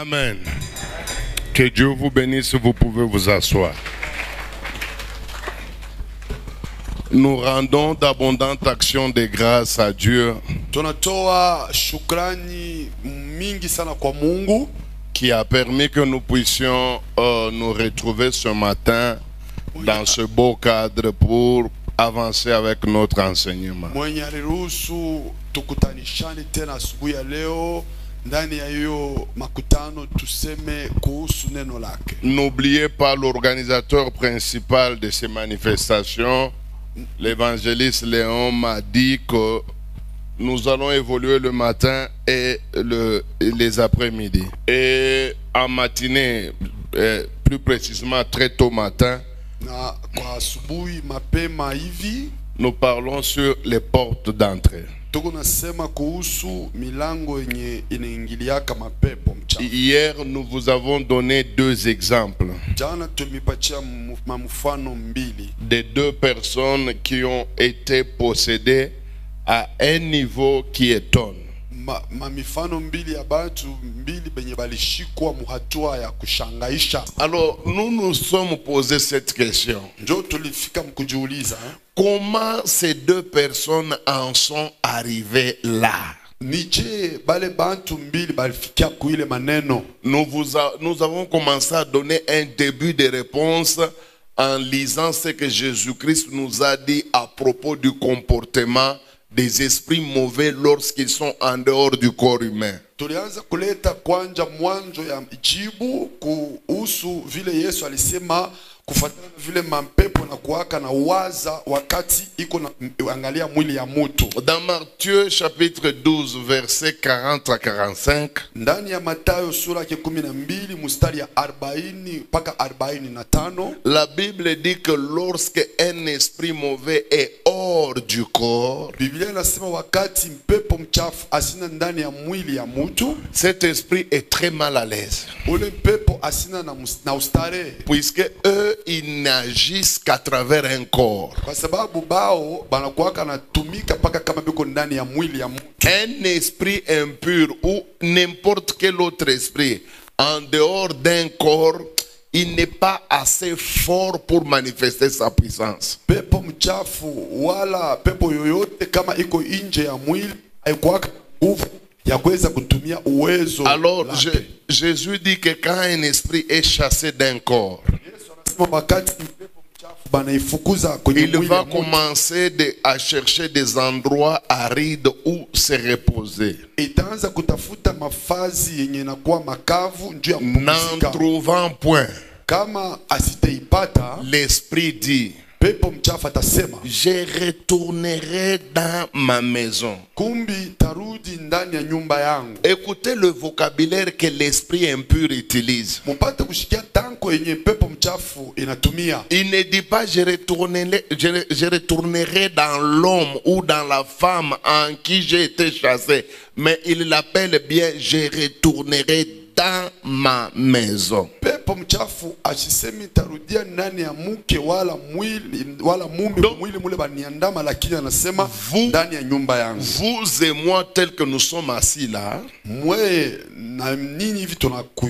Amen. Que Dieu vous bénisse, vous pouvez vous asseoir. Nous rendons d'abondantes actions de grâce à Dieu tunatoa shukrani mingi sana kwa Mungu qui a permis que nous puissions nous retrouver ce matin dans ce beau cadre pour avancer avec notre enseignement. mwenye aliruhusu tukutanishane tena asubuhi ya leo ndani ya hiyo makutano tuseme kuhusu neno lake. N'oubliez pas l'organisateur principal de ces manifestations, l'évangéliste Léon, m'a dit que nous allons évoluer le matin et les après-midi. Et en matinée, plus précisément très tôt matin, Na kwa asubuhi mapema hivi nous parlons sur les portes d'entrée. tuko nasema kuhusu milango yenye inaingiliaka mapepo mchafu. Hier, nous vous avons donné deux exemples Jana tumipatia mfano mbili de deux personnes qui ont été possédées à un niveau qui étonne. mifano mbili ya batu mbili benye balishikwa muhatua ya kushangaisha. Alors, nous nous sommes posé cette question. Njo tulifika mkujiuliza Comment ces deux personnes en sont arrivées là? nije bale bantu mbili balifikia kuile maneno. Nous avons commencé à donner un début de réponse en lisant ce que Jésus-Christ nous a dit à propos du comportement des esprits mauvais lorsqu'ils sont en dehors du corps humain. Tulianza kuleta kwanja mwanzo ya jibu kuhusu vile Yesu alisema kufuatana vile mampepo na kuwaka na waza wakati iko na angalia mwili ya mtu. Dans Matthieu chapitre 12 verset 40 à 45, ndani ya Mathayo sura ya 12 mstari ya 40 mpaka 45, la Bible dit que lorsque un esprit mauvais est hors du corps, Biblia inasema wakati mpepo mchafu asina ndani ya mwili ya mtu, cet esprit est très mal à l'aise. ule mpepo asina na ustare, Puisque eux, ils n'agissent qu'à travers un corps. kwa sababu bao banakuwaka natumika paka kama biko ndani ya mwili ya mtu. Un esprit impur ou n'importe quel autre esprit en dehors d'un corps, il n'est pas assez fort pour manifester sa puissance. Pepo mchafu wala pepo yoyote kama iko nje ya mwili haikuwaka nguvu ya kuweza kutumia uwezo. Alors lake. Jésus dit que quand un esprit est chassé d'un corps, wakati mpepo mchafu banaifukuza kwenye il mwili va ya mtu, commencer à chercher des endroits arides où se reposer. itaanza kutafuta mafazi yenye inakuwa makavu njuu ya N'en kupumzika. trouvant point, Kama asiteipata, l'esprit dit, pepo mchafu atasema je retournerai dans ma maison. kumbi tarudi ndani ya nyumba yangu. Écoutez le vocabulaire que l'esprit impur utilise. Mupate kushikia tanko yenye pepo mchafu inatumia. Il ne dit pas je retournerai dans l'homme ou dans la femme en qui j'ai été chassé, mais il l'appelle bien je retournerai dans ma maison. Pepo mchafu asisemi tarudia ndani ya mke wala mwili wala mume mwili mule baniandama, lakini anasema ndani ya nyumba yangu. Vous et moi tel que nous sommes assis là, Mwe na nini hivi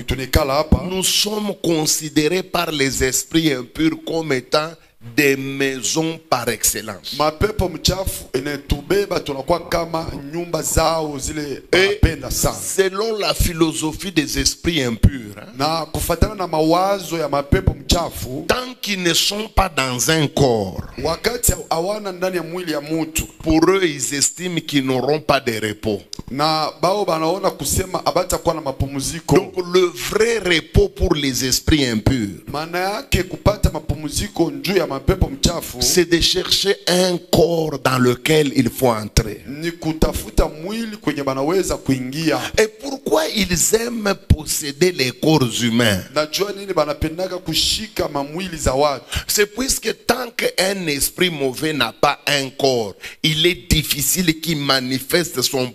tunekala hapa, nous sommes considérés par les esprits impurs comme étant des maisons par excellence. mapepo mchafu inetubeba tunakuwa kama nyumba zao zile wanapenda sana. Selon la philosophie des esprits impurs, Na kufatana na mawazo ya mapepo mchafu, tant qu'ils ne sont pas dans un corps, wakati hawana ndani ya mwili ya mtu, pour eux, ils estiment qu'ils n'auront pas de repos. na bao banaona kusema abata kuwa na mapumziko. Donc le vrai repos pour les esprits impurs, Maana yake kupata mapumziko njuu ya mapepo mchafu c'est de chercher un corps dans lequel il faut entrer. ni kutafuta mwili kwenye banaweza kuingia. Et pourquoi ils aiment posséder les corps humains? Najua nini banapendaga kushika mamwili za watu? C'est puisque tant qu'un esprit mauvais n'a pas un corps, il est difficile qu'il manifeste son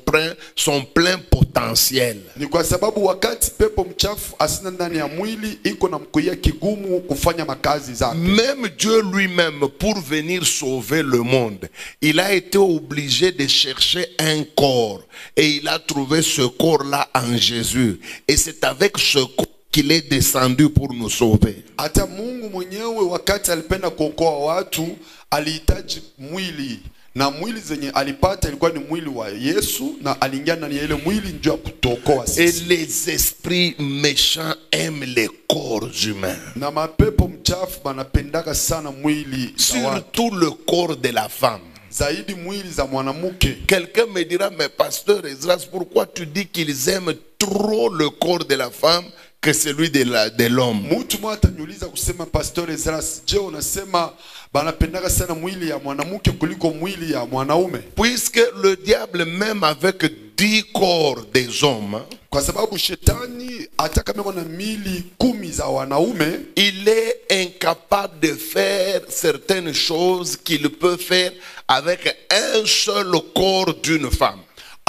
plein potentiel. Ni kwa sababu wakati pepo mchafu asina ndani ya mwili iko na mkuia kigumu kufanya makazi zake. Même Dieu lui-même, pour venir sauver le monde, il a été obligé de chercher un corps. Et il a trouvé ce corps-là en Jésus. Et c'est avec ce corps qu'il est descendu pour nous sauver. Hata Mungu mwenyewe wakati alipenda kuokoa watu, alihitaji mwili. Na mwili zenye alipata ilikuwa ni mwili wa Yesu, na aliingia ndani ya ile mwili ndio kutuokoa sisi. Et les esprits méchants aiment les corps humains. Na mapepo mchafu banapendaka sana mwili za watu. Surtout le corps de la femme. Zaidi mwili za mwanamke. Quelqu'un me dira, mais pasteur Esdras, pourquoi tu dis qu'ils aiment trop le corps de la femme que celui de l'homme? Mtu mmoja ataniuliza kusema, Pastor Esdras, je, unasema banapendaka sana mwili ya mwanamke kuliko mwili ya mwanaume? Puisque le diable, même avec 10 corps des hommes, kwa sababu shetani hata kama kuna mili 10 za wanaume, il est incapable de faire certaines choses qu'il peut faire avec un seul corps d'une femme.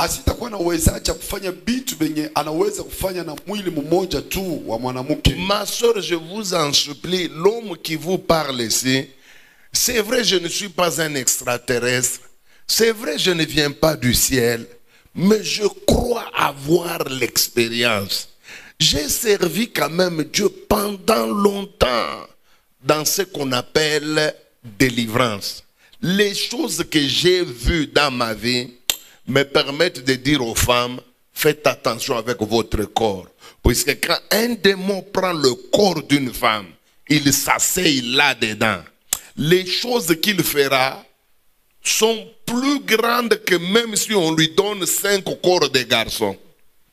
asitakuwa na uwezaji kufanya vitu benye anaweza kufanya na mwili mmoja tu wa mwanamke. Ma soeur, je vous en supplie, l'homme qui vous parle ici, c'est vrai, je ne suis pas un extraterrestre, c'est vrai, je ne viens pas du ciel, mais je crois avoir l'expérience. J'ai servi quand même Dieu pendant longtemps dans ce qu'on appelle délivrance. Les choses que j'ai vues dans ma vie me permettent de dire aux femmes, faites attention avec votre corps. Puisque quand un démon prend le corps d'une femme, il s'asseye là-dedans. Les choses qu'il fera sont plus grandes que même si on lui donne 5 corps de garçons.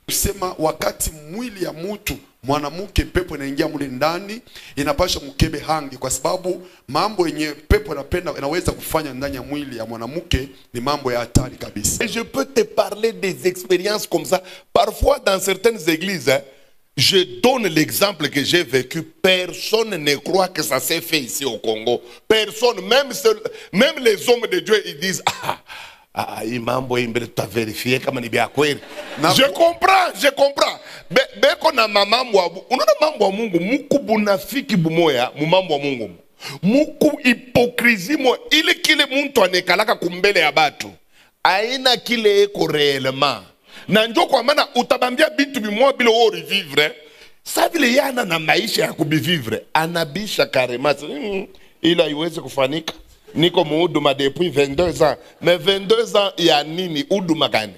Kusema wakati mwili ya mtu mwanamke pepo inaingia mule ndani, inapasha mkebe hangi, kwa sababu mambo yenye pepo inapenda inaweza kufanya ndani ya mwili ya mwanamke ni mambo ya hatari kabisa. Et je peux te parler des expériences comme ça. Parfois dans certaines églises, je donne l'exemple que j'ai vécu. Personne ne croit que ça s'est fait ici au Congo. Personne, même les hommes de Dieu, ils disent je comprends. Beko na mamambo abu. Unaona mambo wa Mungu, muku bunafiki bumoya, mumambo wa Mungu. Muku hipokrizi mo, ile kile muntu anekalaka kumbele ya batu. Aina kile eko réellement. Na njo kwa maana utabambia bitu bimoya bila ori vivre. Sa vile yana na maisha ya kubivivre. Anabisha karemasi. Ila iweze kufanika. Niko muuduma depuis 22 ans. Mais 22 ans ya nini uduma gani?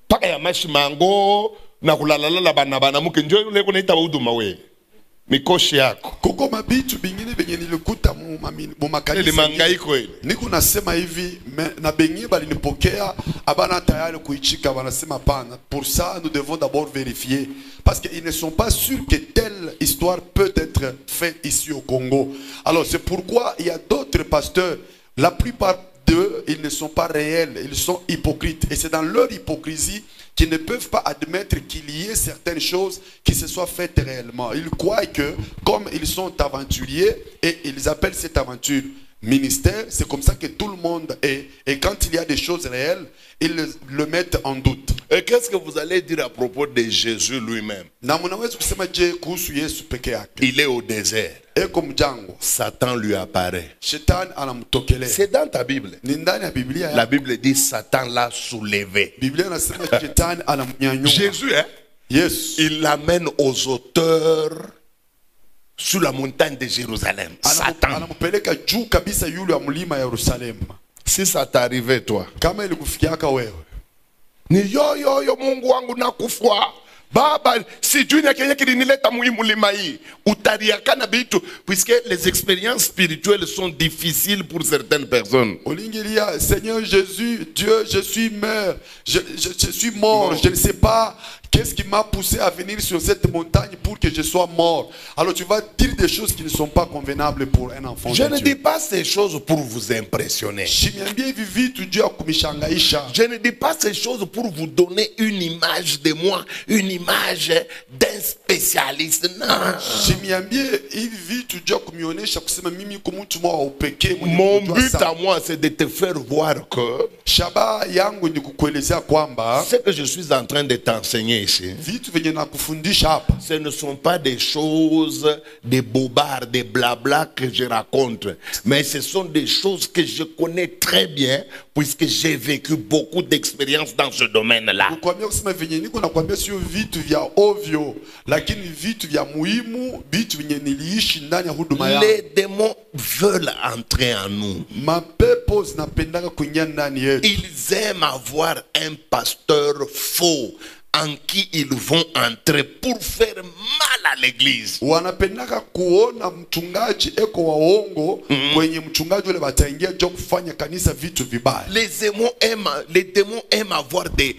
Paka ya mashimango na kulalala bana muke njo yule kunaita uduma we. Mikoshi yako. Kuko mabitu bingine benye nilikuta mu makanisa. Mangaiko ile. Niko nasema hivi na benye balinipokea abana tayari kuichika, banasema pana. Pour ça nous devons d'abord vérifier parce qu'ils ne sont pas sûrs que telle histoire peut être faite ici au Congo. Alors c'est pourquoi il y a d'autres pasteurs, la plupart d'eux, ils ne sont pas réels, ils sont hypocrites. Et c'est dans leur hypocrisie qu'ils ne peuvent pas admettre qu'il y ait certaines choses qui se soient faites réellement. Ils croient que, comme ils sont aventuriers, et ils appellent cette aventure ministère, c'est comme ça que tout le monde est. Et quand il y a des choses réelles, ils le mettent en doute. Et qu'est-ce que vous allez dire à propos de Jésus lui-même? Il est au désert. Satan lui apparaît. C'est dans ta Bible. La Bible dit Satan l'a soulevé. Jésus, hein? Yes. Il l'amène aux auteurs sur la montagne de Jérusalem. Satan. Si ça t'arrivait toi, ni yo Mungu wangu nakufwa baba sijui na kenye kilinileta mulima hii utariakana bitu, puisque les expériences spirituelles sont difficiles pour certaines personnes. Olingilia, Seigneur Jésus, Dieu, je suis mort, je suis mort, je ne sais pas qu'est-ce qui m'a poussé à venir sur cette montagne pour que je sois mort. Alors tu vas dire des choses qui ne sont pas convenables pour un enfant. Je ne dis pas ces choses pour vous impressionner. Je ne dis pas ces choses pour vous donner une image de moi, une image d'un spécialiste. Non. Mon but à moi, c'est de te faire voir que ce que je suis en train de t'enseigner ici, Vitu venye na kufundisha hapa ce ne sont pas des choses, des bobards, des blabla que je raconte, mais ce sont des choses que je connais très bien puisque j'ai vécu beaucoup d'expériences dans ce domaine-là. kukwambia kusema venye niko nakwambia sio vitu vya ovyo, lakini vitu vya muhimu, vitu venye niliishi ndani ya huduma yangu. Les démons veulent entrer en nous. Mapepo zinapendaka kuingia ndani yetu. Ils aiment avoir un pasteur faux en qui ils vont entrer pour faire mal à l'église. Wanapendaka kuona mchungaji eko waongo kwenye mchungaji ule bataingia jo kufanya kanisa vitu vibaya. Les démons aiment avoir des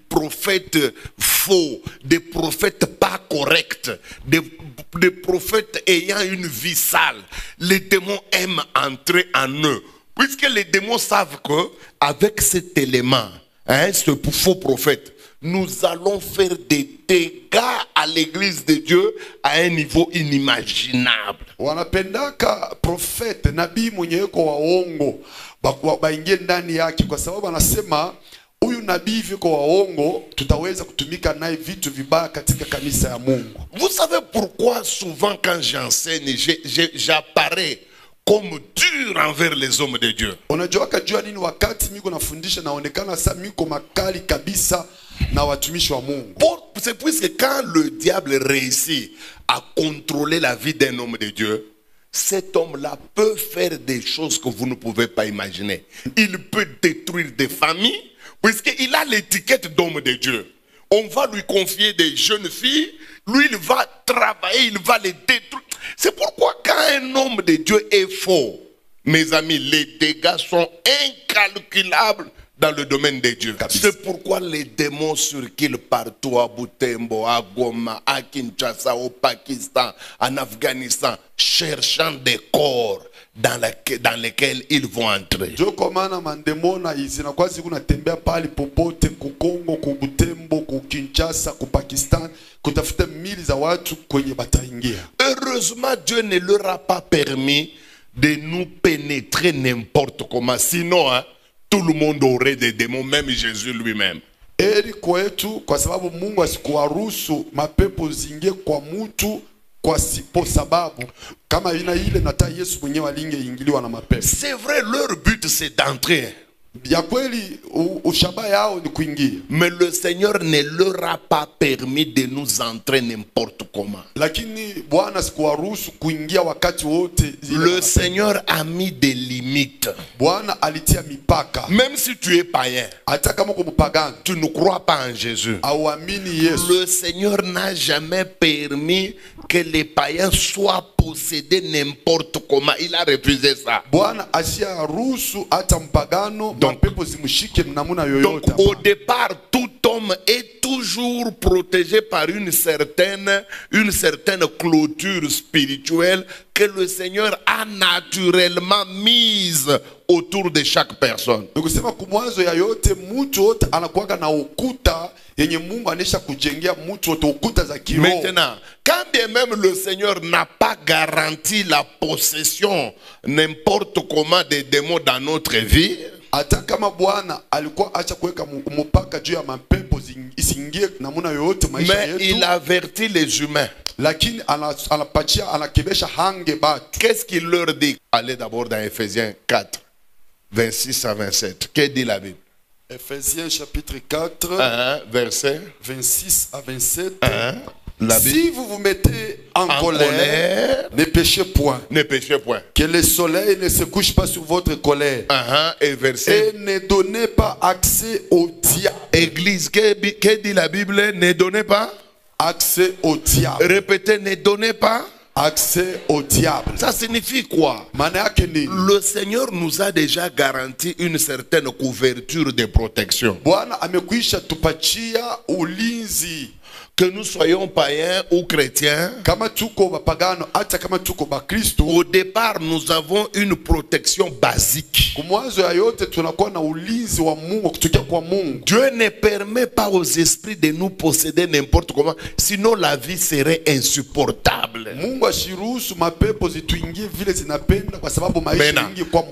prophètes faux, des prophètes pas corrects, des prophètes ayant une vie sale. Les démons aiment entrer en eux. Puisque les démons savent que avec cet élément, ce faux prophète, nous allons faire des dégâts à l'église de Dieu à un niveau inimaginable. Wanapendaka profete nabii mwenye eko waongo baingie ndani yake, kwa sababu anasema huyu nabii viko waongo, tutaweza kutumika naye vitu vibaya katika kanisa ya Mungu. Vous savez pourquoi souvent quand j'enseigne, j'apparais comme dur envers les hommes de Dieu? Unajua kajua nini wakati miko nafundisha naonekana sasa miko makali kabisa na watumishi wa Mungu? C'est puisque quand le diable réussit à contrôler la vie d'un homme de Dieu, cet homme-là peut faire des choses que vous ne pouvez pas imaginer. Il peut détruire des familles, puisqu'il a l'étiquette d'homme de Dieu. On va lui confier des jeunes filles, lui il va travailler, il va les détruire. C'est pourquoi quand un homme de Dieu est faux, mes amis, les dégâts sont incalculables dans le domaine de Dieu. C'est pourquoi les démons circulent partout à Butembo, à Goma, à Kinshasa, au Pakistan, en Afghanistan, cherchant des corps dans lesquels ils vont entrer. Jo komana mandemona izina kwa siku natembea pali popote ku Kongo, ku Butembo, ku Kinshasa, ku Pakistan, kutafuta mili za watu kwenye bataingia. Heureusement, Dieu ne leur a pas permis de nous pénétrer n'importe comment. Sinon, tout le monde aurait des démons, même Jésus lui-même. Eri kwetu kwa sababu Mungu asikuwaruhusu mapepo zingie kwa mtu kwa sababu kama ina ile nata Yesu mwenyewe alingeingiliwa na mapepo. C'est vrai, leur but c'est d'entrer. Ya kweli ushaba yao ni kuingia. Mais le Seigneur ne leur a pas permis de nous entrer n'importe comment. Lakini Bwana sikuwaruhusu kuingia wakati wote. Le Seigneur a mis des limites. Bwana alitia mipaka. Même si tu es païen, hata kama uko mpagani, tu ne crois pas en Jésus, auamini Yesu, le Seigneur n'a jamais permis que les païens soient possédés n'importe comment. Il a refusé ça. Bwana asiaruhusu hata mpagano mapepo zimshike namna yoyote. Donc au départ, tout homme est toujours protégé par une certaine clôture spirituelle que le Seigneur a naturellement mise autour de chaque personne. Nikusema kumwanzo ya yote mtu wote anakuwa na ukuta yenye Mungu anesha kujengea mtu wote ukuta za kiroho. Maintenant, quand bien même le Seigneur n'a pas garanti la possession n'importe comment des démons dans notre vie, hata kama Bwana alikuwa acha kuweka mpaka juu ya mapepo isingie namna yoyote maisha yetu, mais il avertit les humains. Lakini anapatia anakebesha hange batu. Qu'est-ce qu'il leur dit? Allez d'abord dans Ephésiens 4, 26 à 27. Que dit la Bible? Ephésiens chapitre 4, verset 26 à 27. La Bible. Si vous vous mettez en colère, ne péchez point. Ne péchez point. Que le soleil ne se couche pas sur votre colère. Et verset. Et ne donnez pas accès au diable. Église, que dit la Bible? Ne donnez pas accès au diable. Répétez, ne donnez pas accès au diable. Ça signifie quoi? Le Seigneur nous a déjà garanti une certaine couverture de protection. Bwana amekwisha tupatia ulinzi. Que nous soyons païens ou chrétiens, au départ nous avons une protection basique. Dieu ne permet pas aux esprits de nous posséder n'importe comment, sinon la vie serait insupportable. Maintenant, quand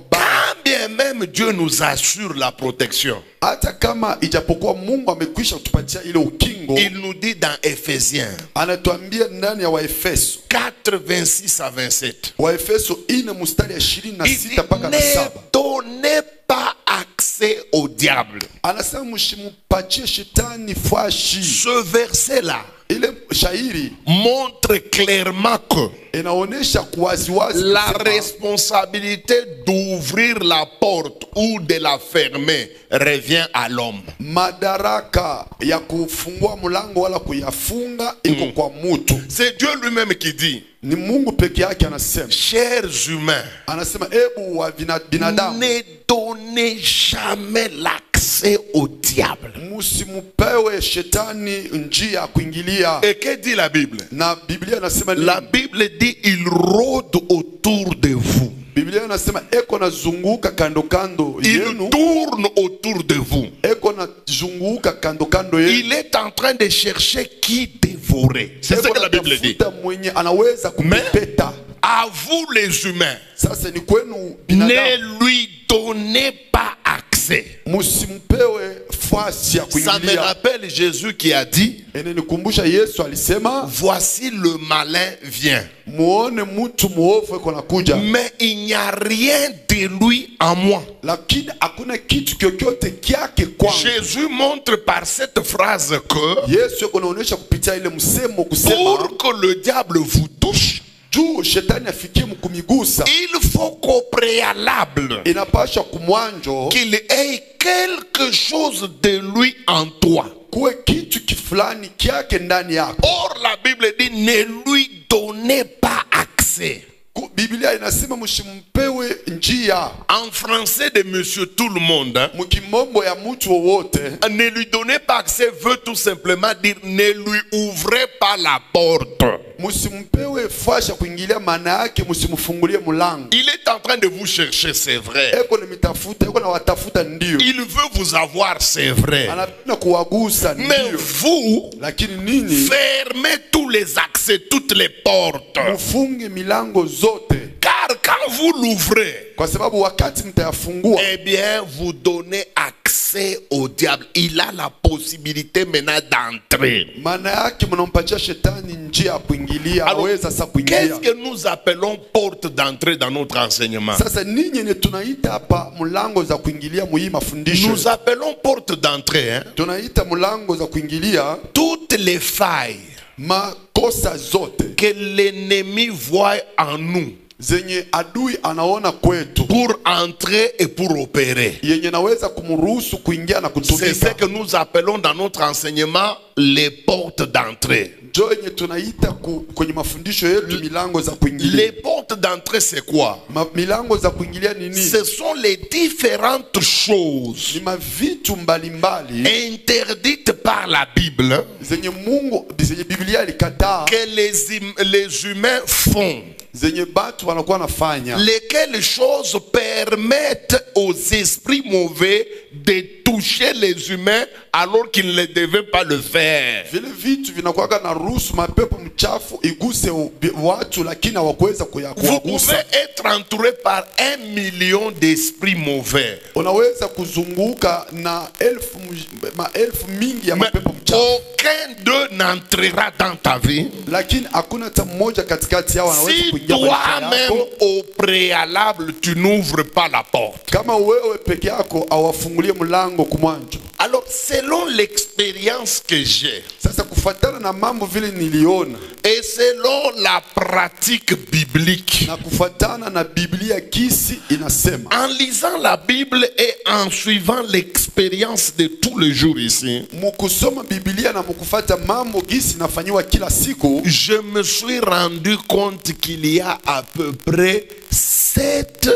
bien bien même Dieu nous assure la protection, hata kama ijapokuwa Mungu amekwisha kutupatia ile ukingo, il nous dit dans Ephésiens anatuambia ndani ya Waefeso 4, 26 à 27. Waefeso 4 mstari ya 26 Il mpaka dit, na 7. ne donnez pas accès au diable. Anasema msimpatie shetani fashi. Ce verset-là Ile shairi montre clairement que inaonesha kuwaziwazi la kusema responsabilité d'ouvrir la porte ou de la fermer revient à l'homme. madaraka ya kufungua mlango wala kuyafunga iko kwa mtu. C'est Dieu lui-même qui dit, Ni Mungu peke yake anasema. chers humains, Anasema ebu wa binadamu, ne donnez jamais l'accès au diable. msimupewe shetani njia ya kuingilia. Et que dit la Bible? Na Biblia inasema nini? La Bible dit, il rôde autour de vous. Biblia inasema eko nazunguka kando kando Il yenu, tourne autour de vous. eko nazunguka kando kando yenu. Il est en train de chercher qui dévorer. C'est ce que la Bible dit. Tafuta mwenye anaweza kupepeta. À vous les humains, Sasa ni kwenu binadamu, ne lui donnez pas accès. msimpewe fasi ya Ça me kuingilia. rappelle Jésus qui a dit, Inanikumbusha Yesu alisema, voici le malin vient. muone mtu muovu eko nakuja, Mais il n'y a rien de lui en moi. lakini hakuna kitu kyokyote kyake kwangu. Jésus montre par cette phrase que Yesu eko naonesha kupitia ile msemo kusema, pour que le diable vous touche, juu shetani afikie mkumigusa, il faut qu'au préalable, inapasha kumwanjo qu'il ait quelque chose de lui en toi. kuwe kitu kifulani kyake ndani yako. Or, la Bible dit, ne lui donnez pas accès. Biblia inasema msimpewe njia. En français de monsieur tout le monde, hein, Mkimombo ya mtu wowote, ne lui donnez pas accès veut tout simplement dire ne lui ouvrez pas la porte. msimpewe fasha kuingilia, maana yake msimfungulie mlango. Il est en train de vous chercher, c'est vrai. Eko na mitafuta, eko na watafuta ndio. Il veut vous avoir, c'est vrai. Anapenda kuwagusa Mais ndio. vous, Lakini nini? fermez tous les accès, toutes les portes. Mfunge milango zote. Car quand vous l'ouvrez, Kwa sababu wakati mtayafungua, eh bien, vous donnez accès au diable. Il a la possibilité maintenant d'entrer. maana yake mnampatia shetani njia ya kuingilia, aweza sasa kuingia. Qu'est-ce que nous appelons porte d'entrée dans notre enseignement? Sasa ninyi ni tunaita hapa mlango za kuingilia muhii mafundisho. Nous appelons porte d'entrée, hein, Tunaita mlango za kuingilia toutes les failles makosa zote que l'ennemi voit en nous zenye adui anaona kwetu, pour entrer et pour opérer. yenye naweza kumruhusu kuingia na C'est ce kutumika, que nous appelons dans notre enseignement les portes d'entrée. ndio yenye tunaita kwenye mafundisho yetu milango za kuingilia. Les portes d'entrée, c'est quoi? Milango za kuingilia ni nini? Ce sont les différentes choses Ni mavitu mbalimbali interdites par la Bible zenye Mungu, zenye Biblia ilikataa, que les humains font. zenye batu wanakuwa nafanya, Lesquelles choses permettent aux esprits mauvais de toucher les humains alors qu'ils ne devaient pas le faire. vile vitu vinakuwa na ruhusu mapepo mchafu iguse watu, lakini hawakuweza Vous pouvez kuyagusa. être entouré par 1 million d'esprits mauvais. Unaweza kuzunguka na maelfu mingi ya Mais mapepo mchafu, aucun d'eux n'entrera dans ta vie lakini hakuna hata mmoja katikati yao anaweza si kuingia maisha toi-même yako au préalable tu n'ouvres pas la porte. kama wewe peke yako awafungulie mlango kumwanjo. Alors selon l'expérience que j'ai Sasa kufatana na mambo vile niliona et selon la pratique biblique, na kufatana na Biblia kisi inasema, en lisant la Bible et en suivant l'expérience de tous les jours ici, mukusoma Biblia na mukufata mambo gisi nafanyiwa kila siku, je me suis rendu compte qu'il y a à peu près 7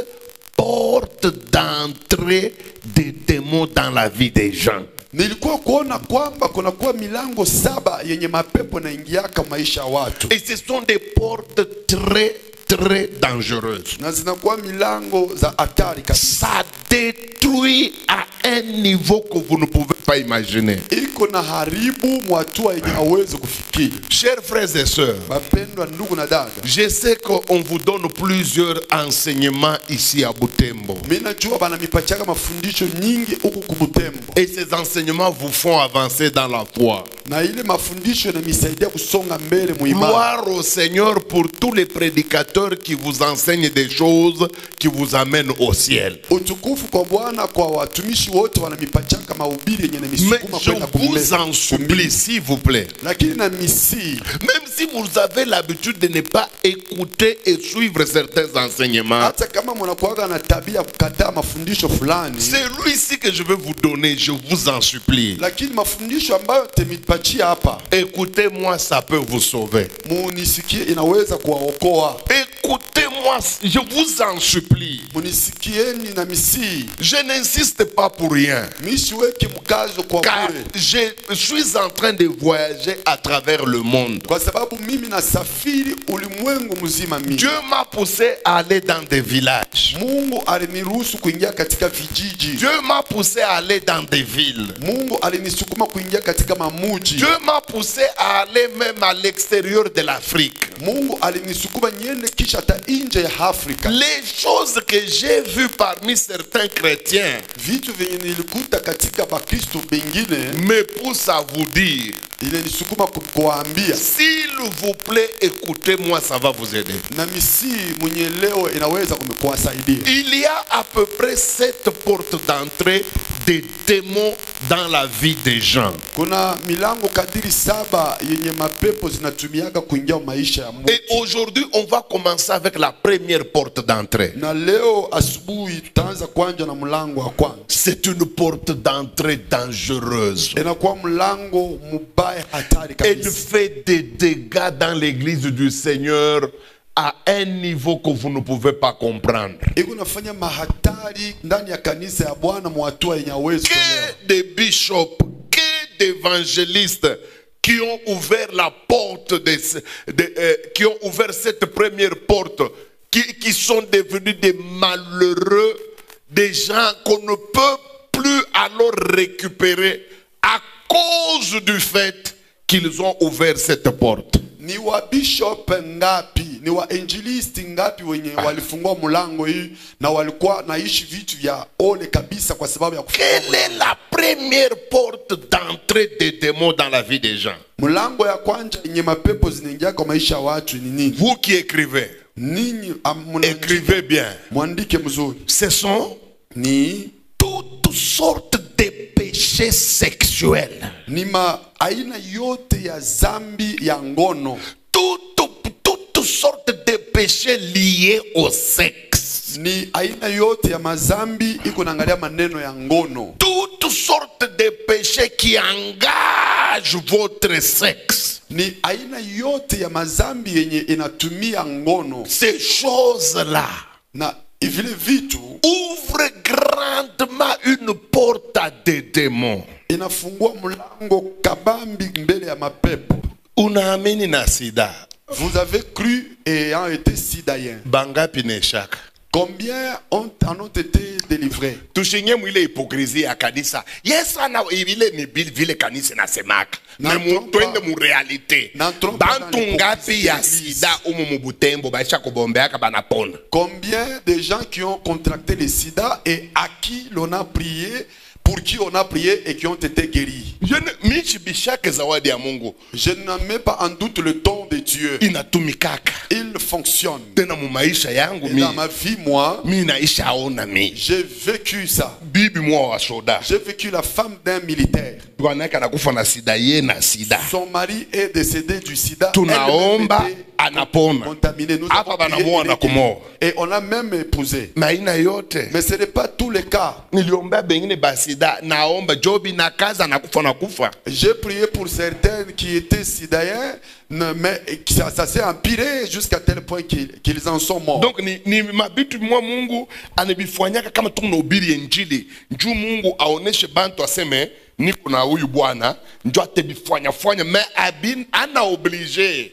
portes d'entrée des démons dans la vie des gens. nilikuwa kuona kwamba kunakuwa milango 7 yenye mapepo naingiaka maisha ya watu, Et ce sont des portes très dangereuses. na zinakuwa milango za hatari kabisa. Ça détruit à un niveau que vous ne pouvez pas imaginer. iko na haribu mwatua yenye hawezi kufikiri. Chers frères et sœurs, Bapendwa ndugu na dada, je sais qu'on vous donne plusieurs enseignements ici à Butembo. mimi najua bana mipachaka mafundisho nyingi huku kubutembo. Et ces enseignements vous font avancer dans la foi. Na ile mafundisho yanamisaidia kusonga mbele muimani. Gloire au Seigneur pour tous les prédicateurs qui vous enseignent des choses qui vous amènent au ciel. Utukufu kwa Bwana kwa watumishi wote wanamipachaka mahubiri yenye Mais nisukuma je kwenda vous en supplie, s'il vous plaît. Lakini na misi, Même si vous avez l'habitude de ne pas écouter et suivre certains enseignements, hata kama mnakuaga na tabia kukataa mafundisho fulani, celui-ci que je vais vous donner, je vous en supplie. lakini mafundisho ambayo temipachia hapa, Écoutez-moi, ça peut vous sauver. munisikie inaweza kuwaokoa. Écoutez-moi, je vous en supplie. Munisikieni na misi, Je n'insiste pas pour rien. misiweki mkazo kwa Car bure, je suis en train de voyager à travers le monde. kwa sababu mimi nasafiri ulimwengu mzima. Mimi Dieu m'a poussé à aller dans des villages. Mungu aliniruhusu kuingia katika vijiji. Dieu m'a poussé à aller dans des villes. Mungu alinisukuma kuingia katika mamuji. Dieu m'a poussé à aller même à l'extérieur de l'Afrique. Mungu alinisukuma niende kisha hata nje ya Afrika. Les choses que j'ai vues parmi certains chrétiens Vitu vyenye nilikuta katika Bakristo bengine me poussent à vous dire, ilinisukuma kuwaambia, s'il vous plaît, écoutez-moi, ça va vous aider. na misi mwenye leo inaweza kuwasaidia. Il y a à peu près 7 portes d'entrée des démons dans la vie des gens. Kuna milango kadiri 7 yenye mapepo zinatumiaga kuingia maisha ya mtu. Et aujourd'hui, on va commencer avec la première porte d'entrée. Na leo asubuhi tutaanza kwanza na mlango wa kwanza. C'est une porte d'entrée dangereuse. Inakuwa mlango mubaya hatari Elle kabisa. fait des dégâts dans l'église du Seigneur à un niveau que vous ne pouvez pas comprendre. Iko nafanya mahatari ndani ya kanisa ya Bwana mwatua yenye hawezi kuelewa. Que des bishops, que d'évangélistes qui ont ouvert la porte, qui ont ouvert cette première porte, qui sont devenus des malheureux, des gens qu'on ne peut plus alors récupérer à cause du fait qu'ils ont ouvert cette porte. Ni wa bishop ngapi, ni wa injilisti ngapi wenye walifungua mlango hii na walikuwa naishi vitu vya ole kabisa kwa sababu ya kufungua. Quelle est la première porte d'entrée des démons dans la vie des gens? Mlango ya kwanza yenye mapepo zinaingia kwa maisha ya watu ni nini? Vous qui écrivez, Ninyi écrivez bien. mwandike mzuri. Ce sont Ni toutes sortes de péchés sexuels. ni aina yote ya zambi ya ngono. Toutes sortes de péchés liés au sexe. Ni aina yote ya mazambi iko naangalia maneno ya ngono. Toutes sortes de péchés qui engagent votre sexe. Ni aina yote ya mazambi yenye inatumia ngono. Ces choses-là Na vile vitu ouvrent grandement une porte à des démons. inafungua mlango kabambi mbele ya mapepo. Unaamini na sida? Vous avez cru et ont été sidayen. Bangapi neshaka? Combien en ont été délivrés? Tushinye mwile hipokrisia ya kanisa. Yesu ana ile ni vile kanisa nasemaka. Na twende mu realite. Bantu ngapi ya sida umu mubutembo baisha kubombeaka banapona. Combien de gens qui ont contracté le sida et à qui l'on a prié, pour qui on a prié et qui ont été guéris? Je ne mets pas en doute le don de Dieu. Il fonctionne. Et dans ma vie, moi, j'ai vécu ça. J'ai vécu la femme d'un militaire. Son mari est décédé du sida. Contaminé. Nous avons prié et on l'a même épousé. Mais ce n'est pas tous les cas. J'ai prié pour certains qui étaient sidaïens, mais ça s'est empiré jusqu'à tel point qu'ils en sont morts. Donc ni mabitu mwa Mungu anabifanyaka kama tunahubiri injili njoo Mungu aoneshe bantu aseme niko na huyu bwana njoo atebifanya mais ana obligé.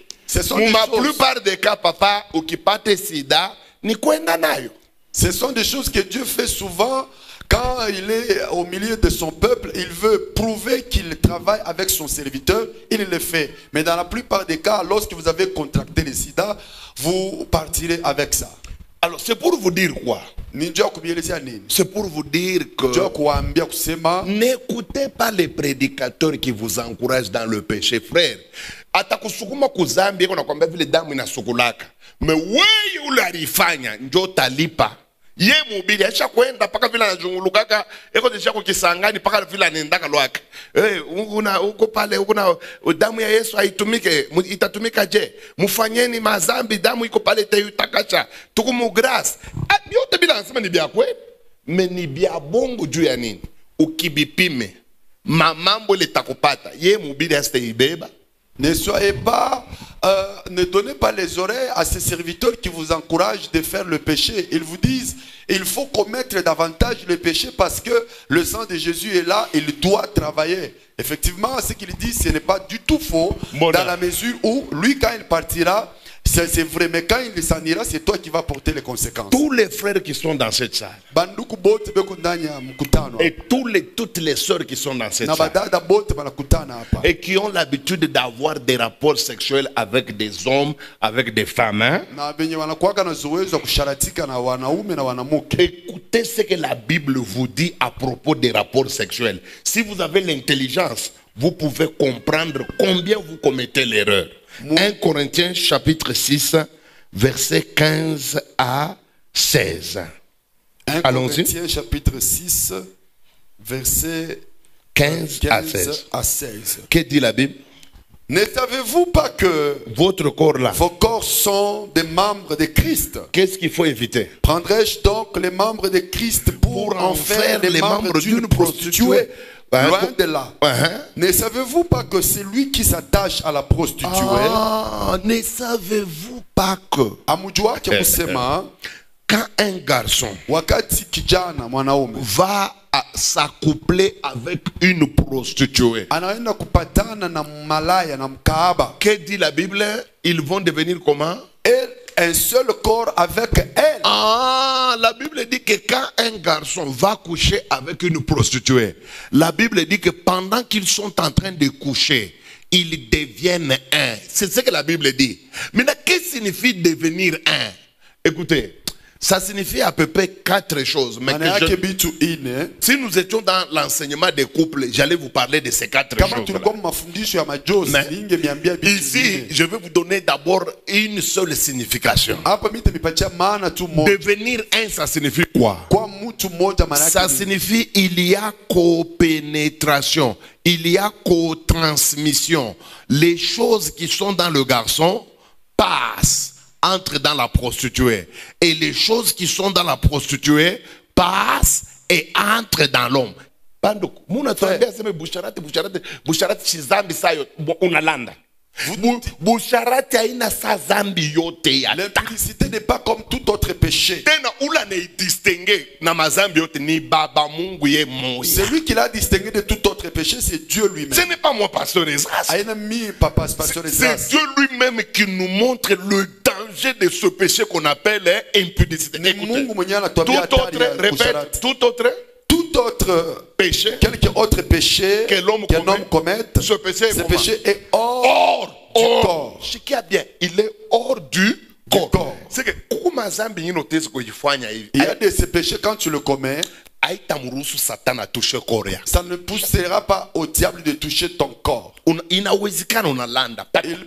La plupart des cas, papa, ukipate sida, ni kwenda nayo. Ce sont des choses que Dieu fait souvent. Quand Quand il est au milieu de son peuple, il veut prouver qu'il travaille avec son serviteur, il le fait. Mais dans la plupart des cas, lorsque vous avez contracté le sida, vous partirez avec ça. Alors c'est pour vous dire quoi? C'est pour vous dire que n'écoutez pas les prédicateurs qui vous encouragent dans le péché, frère. Atakusukuma kuzambi kuna kwambia vile damu inasukulaka. Me wewe ularifanya njo talipa. Ye mubili acha kwenda paka vile anazungulukaka eko desha kukisangani paka vile anaendaka lwaka. Uko pale ukuna damu ya Yesu haitumike, itatumika je? Mufanyeni mazambi, damu iko pale itakacha. Tukumu grace. Yote bila anasema ni bia kweli. Me ni bia bongo juu ya nini? Ukibipime mamambo litakupata. Ye mubili asiteibeba. Ne soyez pas, ne donnez pas les oreilles à ces serviteurs qui vous encouragent de faire le péché. Ils vous disent, il faut commettre davantage le péché parce que le sang de Jésus est là, il doit travailler. Effectivement, ce qu'il dit, ce n'est pas du tout faux, dans la mesure où lui, quand il partira, c'est vrai, mais quand il s'en ira, c'est toi qui vas porter les conséquences. Tous les frères qui sont dans cette salle et toutes les sœurs qui sont dans cette salle et qui ont l'habitude d'avoir des rapports sexuels avec des hommes, avec des femmes, hein? Écoutez ce que la Bible vous dit à propos des rapports sexuels. Si vous avez l'intelligence, vous pouvez comprendre combien vous commettez l'erreur. 1 Corinthiens chapitre 6, versets 15 à 16. 1 Corinthiens chapitre 6, versets 15 à 16. Que dit la Bible? Ne savez-vous pas que votre corps là, vos corps sont des membres de Christ? Qu'est-ce qu'il faut éviter? Prendrais-je donc les membres de Christ pour en faire les membres d'une prostituée? Loin de là. Ne savez-vous pas que c'est lui qui s'attache à la prostituée? Ne savez-vous pas que quand un garçon va s'accoupler avec une prostituée, que dit la Bible? Ils vont devenir comment? Un seul corps avec elle. La Bible dit que quand un garçon va coucher avec une prostituée, la Bible dit que pendant qu'ils sont en train de coucher, ils deviennent un. C'est ce que la Bible dit. Maintenant, qu'est-ce que signifie devenir un? Écoutez, ça signifie à peu près 4 choses. Mais si nous étions dans l'enseignement des couples, j'allais vous parler de ces 4 choses. Mais ici, je vais vous donner d'abord une seule signification. Devenir un, ça signifie quoi? Ça signifie il y a copénétration, il y a co-transmission. Les choses qui sont dans le garçon passent, entrent dans la prostituée. Et les choses qui sont dans la prostituée passent et entrent dans l'homme. L'impudicité n'est pas comme tout autre péché. Celui qui l'a distingué de tout autre péché, c'est Dieu lui-même. Ce n'est pas moi, pasteur Ezra. C'est Dieu lui-même qui nous montre le danger de ce péché qu'on appelle impudicité. Tout autre péché, quelque autre péché que l'homme commette, ce péché est hors du corps. Ce qui est bien, il est hors du corps. C'est que il y a de ces péchés quand tu le commets, ça ne poussera pas au diable de toucher ton corps. Il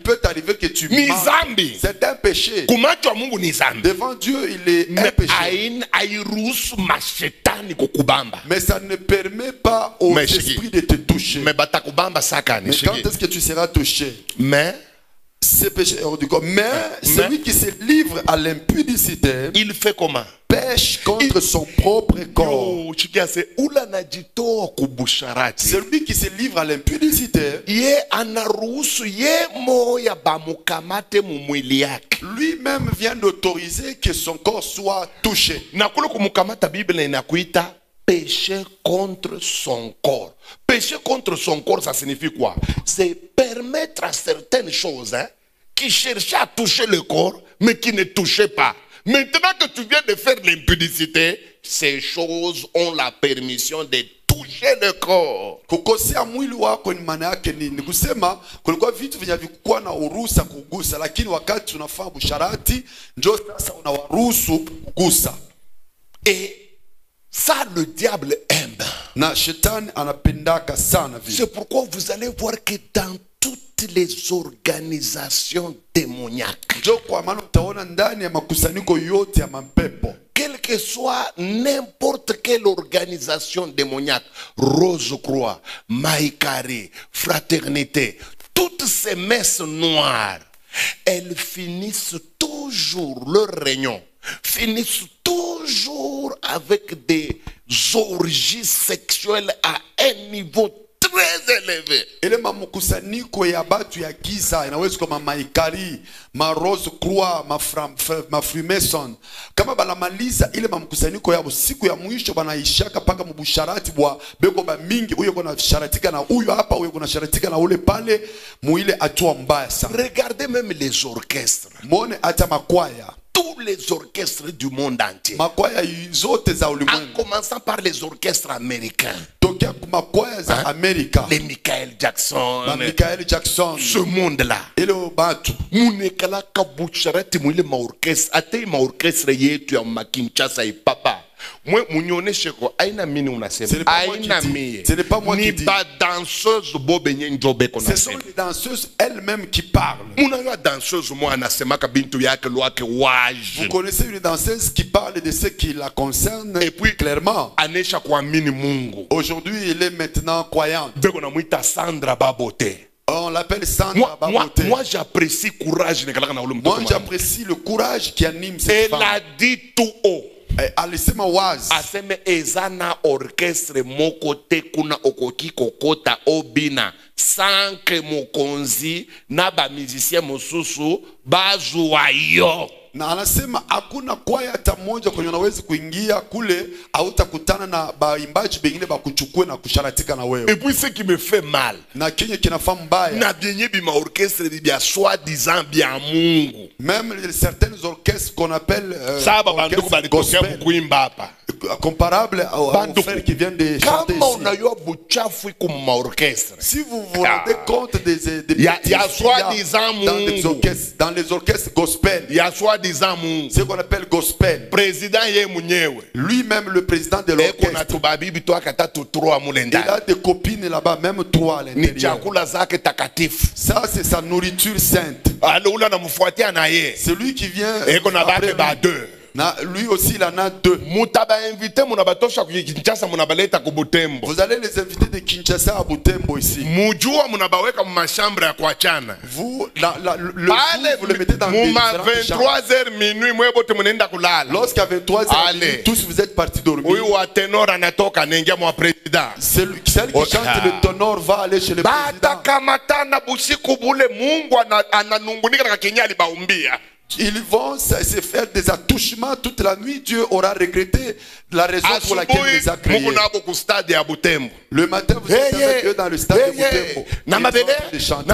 peut arriver que tu manques. C'est un péché. Devant Dieu, il est un péché. Mais ça ne permet pas au esprit de te toucher. Mais quand est-ce que tu seras touché? C'est péché hors du corps. Mais celui qui se livre à l'impudicité, il fait comment? Pêche contre son propre corps. Celui qui se livre à l'impudicité, lui-même vient d'autoriser que son corps soit touché. Péché contre son corps. Péché contre son corps, ça signifie quoi? C'est permettre à certaines choses qui cherchaient à toucher le corps, mais qui ne touchaient pas. Maintenant que tu viens de faire l'impudicité, ces choses ont la permission de toucher le corps. Kukosea mwili wako ni maana yake nini? Kusema kulikuwa vitu vyenye vikuwa na uruhusa kugusa, lakini wakati unafanya busharati ndio sasa unawaruhusu kugusa. Et ça, le diable aime. Na shetani anapendaka sana vile. C'est pourquoi vous allez voir que dans toutes les organisations démoniaques, Ndio kwa maana utaona ndani ya makusanyiko yote ya mapepo, quelle que soit n'importe quelle organisation démoniaque, Rose-Croix, Maïkaré, Fraternité, toutes ces messes noires, elles finissent toujours, leur réunion, finissent toujours avec des orgies sexuelles à un niveau très élevé. ile makusanyiko ya batu ya giza inaweza kama Maikari, ma Rose Croix, ma Freemason, kama banamaliza ile makusanyiko yao siku ya mwisho banaishaka paka mubusharati bwa beko ba mingi, huyo kuna sharatika na huyo hapa, huyo kuna sharatika na ule pale, muile atua mbaya sana. Regardez même les orchestres. Muone hata makwaya, Tous les orchestres du monde entier. makwaya zote za En ulimwengu, commençant par les orchestres américains. tokea kwa makwaya za Amerika, Les Michael Jackson. na Michael Jackson, Ce monde-là. ile batu Munekalaka bucharati mwile maorchestre. Ate maorchestre yetu ya makinchasa ipapa. Mwe munyoneshe ko aina mini Ce n'est unasema. pas moi Aina qui dis. miye. Ce n'est pas moi Ni qui dis. ba danseuse bobenye njobe ce sont konasema. les danseuses elles-mêmes qui parlent. Munayo danseuse mwa anasemaka bintu yake lwake waje. Vous connaissez une danseuse qui parle de ce qui la concerne Et puis, clairement. Anesha kuamini Mungu. Aujourd'hui, elle est maintenant croyante. Beko na mwita Sandra Babote. On l'appelle Sandra Babote. Moi j'apprécie courage nekalaka na ule Moi, mtoto. j'apprécie le courage qui anime cette Elle femme. a dit tout haut. Alisema wazi, Aseme ezana orchestre moko te kuna okoki kokota obina sanke mokonzi na ba musicien mosusu bazwa yo. na anasema hakuna kwaya hata moja kwenye unaweza kuingia kule hautakutana na baimbaji bengine bakuchukue na kusharatika na Et wewe. puis ce qui me fait mal, Na kenye kinafaa mbaya, na bienye bima orchestre bia soi-disant bia Mungu. même certains orchestres qu'on appelle Saba banduku orchestres balitokea gospel, kuimba hapa. comparable aux Banduku. frères qui viennent de chanter Kama ici. unayo buchafu ku ma orchestre. Si vous vous rendez compte des Y a bêtises qu'il soi-disant dans les orchestres gospel, Ya soi-disant Mungu. ce qu'on appelle gospel, Président ye mwenyewe. lui-même le président de Eko na l'orchestre, tubabibi tu akatatu trois il mulenda. a des copines là-bas, même trois à Ni l'intérieur. chakula zake takatifu. Ça, c'est sa nourriture sainte. Aloula na mfuatia na ye. C'est lui qui vient. Eko na après bake ba lui. deux. Lui aussi, il en a deux. Mutaba invité munabatosha kukinchasa munabaleta kubutembo. Vous allez les inviter de Kinshasa à Butembo ici. Mujua munabaweka mu mashambre ya kuachana. Vous, le Pale vous le mettez dans des muma différentes chambres. 23h minuit mwebote munaenda kulala. Lorsqu'à 23h, Allez. tous vous êtes partis dormir. Huyu wa tenor anatoka anaingia mwa president. Celle qui chante le ténor va aller chez le Bata président. kamatana busiku bule Mungu ananungunika na Kenya alibaumbia. Ils vont se faire des attouchements toute la nuit. Dieu aura regretté la raison pour laquelle il les a Asubuhi créés. Mungu nabo ku stade ya Butembo. Le matin, vous êtes avec eux dans le stade de Butembo. Ils sont en train de chanter.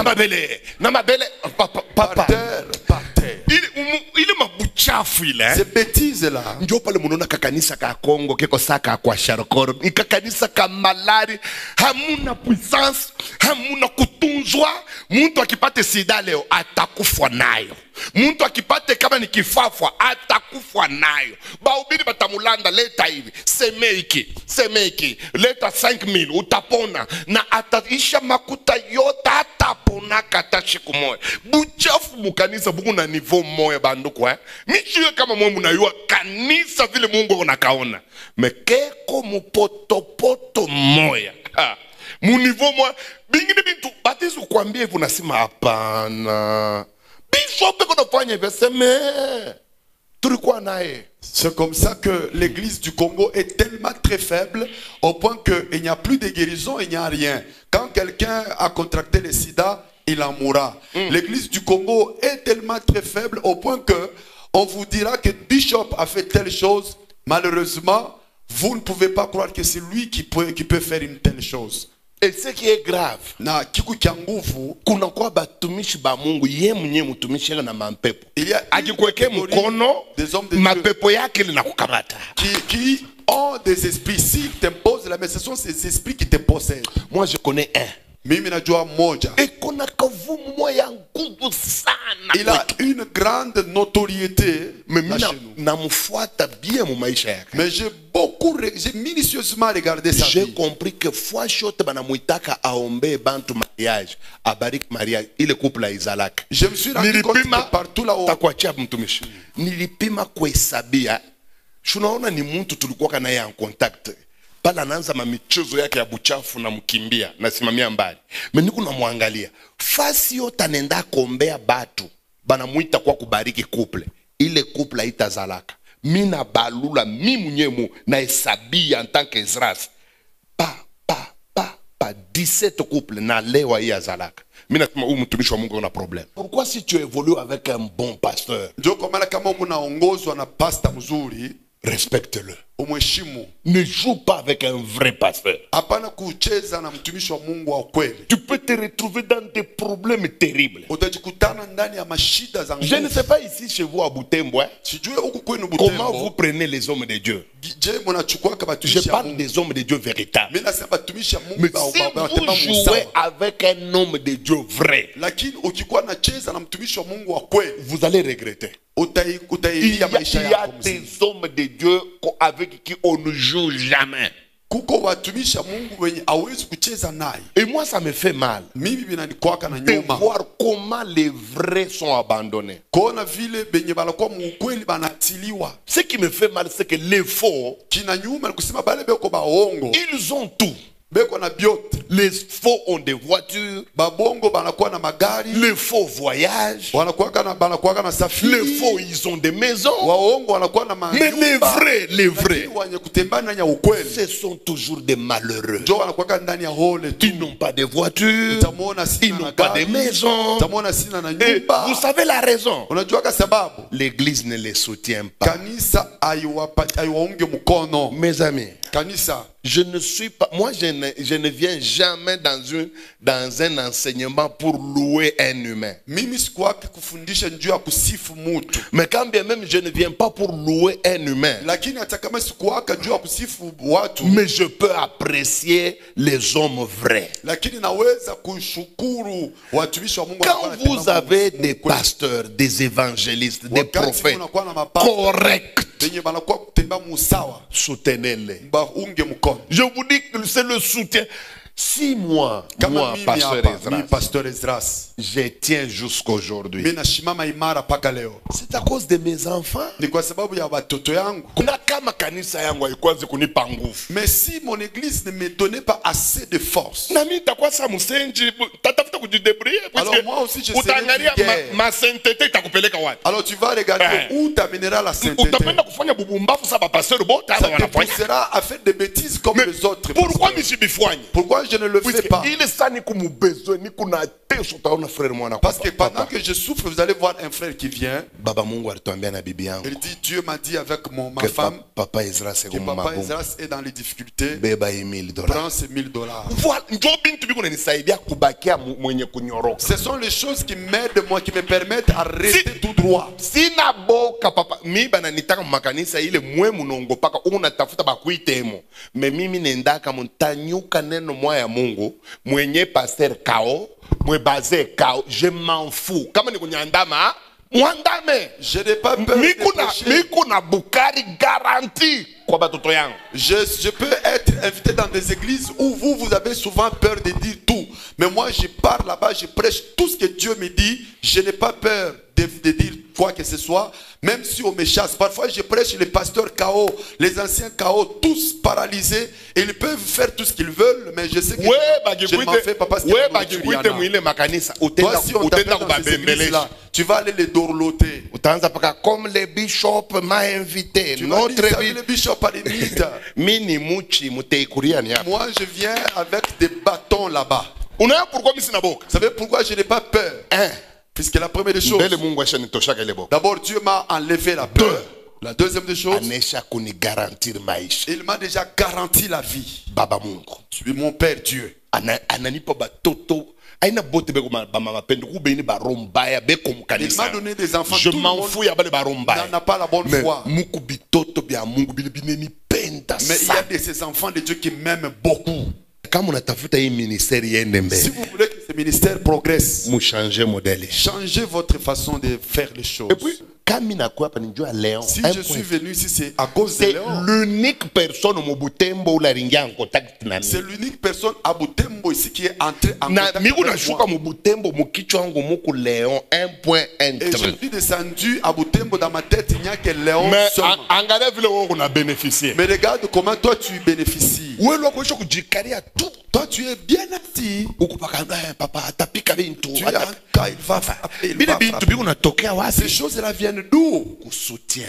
Namabele, Par papa. terre, par terre. Ile mabuchafu ile. Ces bêtises-là, Ndio pale munaona kakanisa ka Kongo keko saka kwa Sharkor. Ni kakanisa ka malari, hamuna puissance, hamuna kutunzwa. Mtu akipate sida leo atakufa nayo. Mtu akipate kama ni kifafwa atakufa nayo. Bahubiri batamulanda leta hivi. Semeki. Leta 5000 utapona na ataisha makuta yote atapona kata siku moja. Buchafu mukanisa buku na niveau moya banduku Michiwe kama mwe munayua kanisa vile Mungu anakaona. Mekeko mupotopoto moya. Mu niveau moya bingine bintu batizo kuambia hivyo nasema hapana. Bishop konafanya hivyo seme. Tulikuwa naye. c'est comme ça que l'église du Congo est tellement très faible au point qu'il n'y a plus de guérison, il n'y a rien. Quand quelqu'un a contracté le sida, il en mourra. L'église du Congo est tellement très faible au point que on vous dira que Bishop a fait telle chose. Malheureusement, vous ne pouvez pas croire que c'est lui qui peut faire une telle chose. Et ce qui est grave, na kiku kya nguvu, kuna kwa batumishi ba Mungu ye mwenye mtumishi na mampepo. il y a Akikweke mkono, des hommes de Dieu mapepo yake linakukamata. qui ont des esprits. S'ils t'imposent la main, ce sont ces esprits qui te possèdent. Moi je connais un. Mimi najua moja. Et kuna kavumu moya nguvu sana. Il a une grande notoriété. Mais là mina chez nous. namfuata bien mu maisha yake. Mais j'ai minutieusement regardé sa J'ai vie. compris que fois shote banamuitaka aombe bantu mariage, abariki mariage, ile couple la izalaka. Je me suis rendu compte que partout là-haut, takuachia mtumishi. Nilipima kuhesabia. Shunaona ni mtu tulikuwa naye en contact. Pala anaanza mamichezo yake ya buchafu na mkimbia na simamia mbali. Mimi niko namwangalia. Fasi yote anaenda kombea batu. Banamuita kwa kubariki couple. Ile couple haitazalaka. Mina balula mi mwenyewe na hesabia en tant qu'Ezras. Pa 17 couple na lewa hii azalaka. Mimi nasema huyu mtumishi wa Mungu una problème. Pourquoi si tu évolues avec un bon pasteur? ndio kwa maana kama unaongozwa na pasta mzuri, respecte-le. umheshimu. Ne joue pas avec un vrai pasteur. Hapana kucheza na mtumishi wa Mungu wa kweli. Tu peux te retrouver dans des problèmes terribles. Utajikutana ndani ya mashida za nguvu. Je ne sais pas ici chez vous à Butembo, hein? Sijue huku kwenu Butembo. Comment vous prenez les hommes de Dieu? Je mnachukua kama Je batumishi ya parle Mungu. des hommes de Dieu véritables. Mimi nasema batumishi ya Mungu Mais ba si watema vous jouez musawa. avec un homme de Dieu vrai, Lakini ukikuwa nacheza na mtumishi wa Mungu wa kweli, vous allez regretter. Il utailia maisha y a yako des mzima. hommes de Dieu avec qui on ne joue jamais. Kuko watumishi wa Mungu wenye hawezi kucheza naye. Et moi, ça me fait mal Mimi binanikwaka na de nyuma. voir comment les vrais sont abandonnés. Kuona vile benye banakuwa mukweli banatiliwa. Ce qui me fait mal, c'est que les faux, Kina nyuma ni kusema bale beko baongo. ils ont tout. Beko na biote. Les faux ont des voitures. Babongo banakuwa na magari. Les faux voyagent. Banakuwa na safari. Les faux, ils ont des maisons. Waongo wanakuwa na Mais les vrais, wenye kutembea ndani ya ukweli, ce sont toujours des malheureux. ndio wanakuwa ndani ya hole tu. Ils n'ont pas de voiture. Utamwona Ils sina na n'ont pas de gari. maison. Utamwona sina na Et nyumba. vous savez la raison. Unajua kwa sababu L'église ne les soutient pas. kanisa aiwaunge mkono. Mes amis, Kanisa, je ne suis pas, moi je ne viens jamais dans un enseignement pour louer un humain. mimi sikuwaki kufundisha njuu ya kusifu mutu. Mais quand bien même je ne viens pas pour louer un humain, Lakini hata kama sikuwaka njuu ya kusifu watu, mais je peux apprécier les hommes vrais. lakini naweza kushukuru watumishi wa Mungu. Quand vous avez des pasteurs, des évangélistes, des prophètes corrects, benye banakuwa kutembea musawa, soutenez-les. baunge mkono. Je vous dis que c'est le soutien. Si moi, Pasteur Ezras, je tiens jusqu'aujourd'hui, mimi nashimama imara paka leo, c'est à cause de mes enfants. ni kwa sababu ya watoto yangu. Kuna kama kanisa yangu haikuanze kunipa nguvu, Mais si mon église ne me donnait pas assez de force, na mimi nitakuwa sa msenji, tatafuta kujidebrouiller alors parce moi aussi je que serai utaangalia vulgaire. ma sainteté itakupeleka wapi? Alors tu vas regarder où t'amènera la sainteté. Utapenda kufanya bubumbafu sa ba pasteur bote Ça hapa te wanafanya. poussera à faire des bêtises comme les autres. Pourquoi pasteurs. misibifanye? Pourquoi je ne le fais pas? Il est ça ni kumubezwe ni kuna teso taona frère mwana. Parce que pendant que je souffre, vous allez voir un frère qui vient. Baba Mungu alituambia na bibi yangu. Il dit, Dieu m'a dit avec ma Que femme papa Ezra c'est que comme papa mabomu. Ezras est dans les difficultés. Beba $1000. Prends ces $1000. Voilà, ndio bintu biko nanisaidia kubakia mwenye kunyoroka. Ce sont les choses qui m'aident, moi, qui me permettent à rester tout droit. Sina boka papa mi bana nitaka makanisa ile mwe munongo paka unatafuta bakuitemo. Me mimi nendaka mtanyuka neno moya ya Mungu mwenye pasteur kao mwe baze kao je m'en fous. Kama ni kunyandama mwandame. Je n'ai pas peur de pécher. Mikuna bukari garanti kwa batoto yangu. Je peux être invité dans des églises où vous avez souvent peur de dire tout. Mais moi, je pars là-bas, je prêche tout ce que Dieu me dit. Je n'ai pas peur de dire quoi que ce soit, même si on me chasse. Parfois, je prêche les pasteurs KO, les anciens KO, tous paralysés. Et ils peuvent faire tout ce qu'ils veulent, mais je sais que je ne m'en fais pas parce que toi, si on t'appelle dans ces églises-là, tu vas aller les dorloter. Comme le bishop m'a invité. Le bishop a des mythes. Moi, je viens avec des bâtons là-bas. Vous savez pourquoi je n'ai pas peur? Puisque la première des choses, d'abord Dieu m'a enlevé la peur. La deuxième des choses, il m'a déjà garanti la vie. Baba Mungu. Tu es mon Père Dieu. ananipa batoto aina bote beko ba mama pendo ku beni ba rombaya beko Il mukanisa. m'a donné des enfants. Je Tout le m'en monde fous ya bale ba rombaya. n'a pas la bonne Mais foi. muku bitoto bya Mungu bile bineni penda Mais il y a sa. de ces enfants de Dieu qui m'aiment beaucoup. Kama unatafuta hii ministeri yende Si mbele, vous voulez que ce ministère progresse, mu changer modèle. changez votre façon de faire les choses. Et puis kama inakuwa hapa njoo Léon. Si je suis venu ici, c'est à cause de C'est Léon. l'unique personne au Butembo où la ringia en contact na C'est mimi. l'unique personne à Butembo ici qui est entré en Na contact miku avec nashuka moi. mu Butembo mukichwa wangu muku Léon Et je 1.1. suis descendu à Butembo, dans ma tête, il n'y a que Léon Mais seulement. angalia vile wewe una bénéficié. Mais regarde comment toi tu bénéficies. Wewe loko isho kujikaria tu. Toi tu es bien assis. Ukupaka papa atapika bintu. Tu es quand il va frapper, il Bile va bintu frapper. biku natokea Ces wapi? choses-là viennent d'où? Soutien.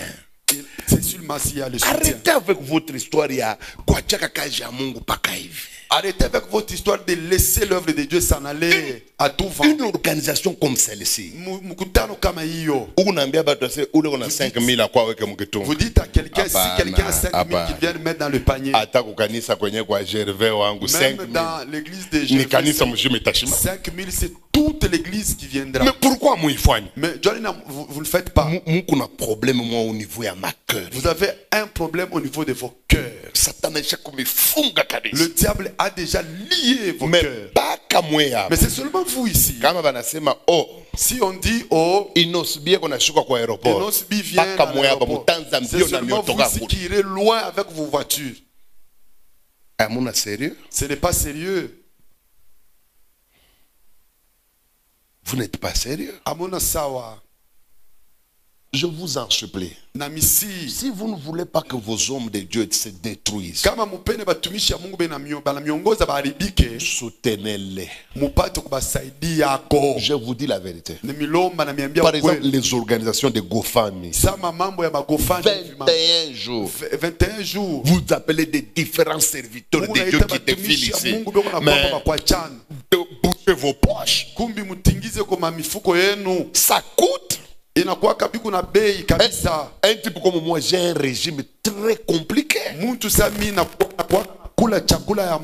C'est seulement s'il y a le soutien. Arrêtez avec votre histoire ya kuachaka kazi ya Mungu paka hivi. Arrêtez avec votre histoire de laisser l'œuvre de Dieu s'en aller à tout vent. Une organisation comme celle-ci. Mkutano kama hiyo. Unaambia batu ase ule kuna 5000 kwa weke mkitunga. Vous dites à quelqu'un, si Hapana, quelqu'un a 5 000 hapana. qui vient mettre dans le panier. Hata kukanisa kwenye kwa Gervais wangu Même 5000. dans l'église de Ni Jésus, kanisa mjime itashima. 5 000, c'est toute l'église qui viendra. Mais pourquoi muifanye? Mais Johnny, vous ne le faites pas. Mungu na problème moi au niveau ya ma cœur. Vous avez un problème au niveau de vos cœurs. Satana isha kumifunga kabisa. Le diable a déjà lié vos Mais cœurs. baka mweya. Mais c'est seulement vous ici. Kama banasema oh Si on dit, oh, inosibie kuna shuka kwa aéroport. Inosbi vient Baka à mweya ba l'aéroport. mutanza C'est mbio na seulement vous miotoka ici kule. qui irez loin avec vos voitures. Amuna sérieux? Ce n'est pas sérieux. Vous n'êtes pas sérieux? Amona sawa. Je vous en supplie. Namisi. Si vous ne voulez pas que vos hommes de Dieu se détruisent, Kama mupende batumishi ya Mungu bana miongoza baharibike, soutenez-les. mupate kubasaidia yako. Je vous dis la vérité. Nimilomba na miambia Par exemple, ukweli. les organisations de GoFundMe. Sama mambo ya magofani 21 jours. 21 jours. Vous appelez des différents serviteurs Mungu de Dieu naita qui défilent batumishi ya ici. Mungu beko na Mais kwa chana. bougez vos poches. Kumbi mutingize kwa mifuko yenu. Ça coûte. Inakuwa kabiku na bei kabisa. Un type comme moi, j'ai un régime très compliqué. Muntu sami na kula chakula ya